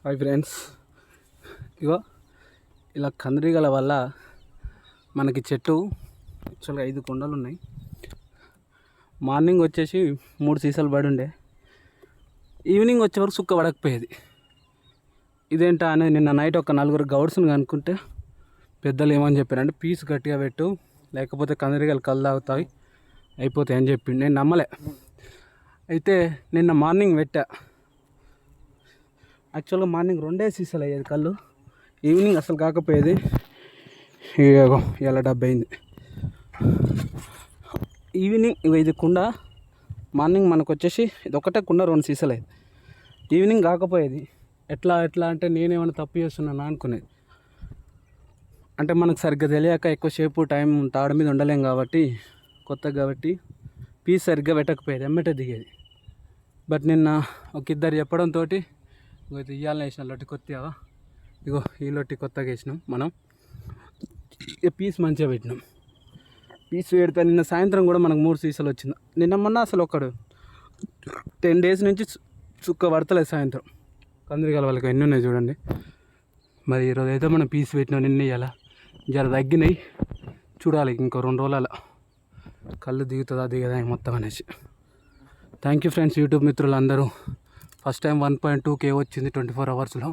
Hi friends, ఇగో ఇలా కందిరీగల వల్ల మనకి చెట్టు యాక్చువల్గా 5 కొండలు ఉన్నాయి. మార్నింగ్ వచ్చేసి 3 సీసాలు పడి ఉండే, ఈవినింగ్ వచ్చే వరకు సుక్క పడకపోయేది. ఇదేంటా అనేది నిన్న నైట్ ఒక 4 గౌడ్స్ని కనుక్కుంటే పెద్దలు ఏమని చెప్పారంటే పీస్ గట్టిగా పెట్టు, లేకపోతే కందిరీగలు కళ్ళు తాగుతాయి అయిపోతాయి అని చెప్పిండు. నేను నమ్మలే. అయితే నిన్న మార్నింగ్ పెట్టా. యాక్చువల్గా మార్నింగ్ 2 సీసాలు అయ్యేది కళ్ళు, ఈవినింగ్ అసలు కాకపోయేది. ఇగో ఇలా 70 అయింది. ఈవినింగ్ ఇది కుండ, మార్నింగ్ మనకు వచ్చేసి ఇది ఒకటే కుండ 2 సీసాలు అయ్యేది. ఈవినింగ్ కాకపోయేది. ఎట్లా అంటే నేనేమైనా తప్పు చేస్తున్నానా అనుకునేది. అంటే మనకు సరిగ్గా తెలియక ఎక్కువసేపు టైం తాడు మీద ఉండలేం కాబట్టి, కొత్తగా కాబట్టి పీస్ సరిగ్గా పెట్టకపోయేది, ఎమ్మటే దిగేది. బట్ నిన్న ఒక ఇద్దరు చెప్పడంతో ఇయ్యాలని వేసినాం లొట్టి కొత్తగా. ఇగో ఈ లొట్టి కొత్తగా వేసినాం మనం. పీస్ మంచిగా పెట్టినాం. పీస్ పెడితే నిన్న సాయంత్రం కూడా మనకు 3 సీసాలు వచ్చింది. నిన్న మొన్న అసలు ఒకడు 10 డేస్ నుంచి చుక్క పడతలేదు సాయంత్రం. కందిరీగల వాళ్ళకి ఎన్ని ఉన్నాయి చూడండి. మరి ఈరోజు అయితే మనం పీస్ పెట్టినాం. నిన్న ఇవ్వాల జర తగ్గినాయి, చూడాలి ఇంకో 2 రోజుల కళ్ళు దిగుతుందా దిగదా మొత్తం అనేసి. థ్యాంక్ యూ ఫ్రెండ్స్, యూట్యూబ్ మిత్రులు అందరూ. ఫస్ట్ టైం 1.2K వచ్చింది 24 అవర్స్లో.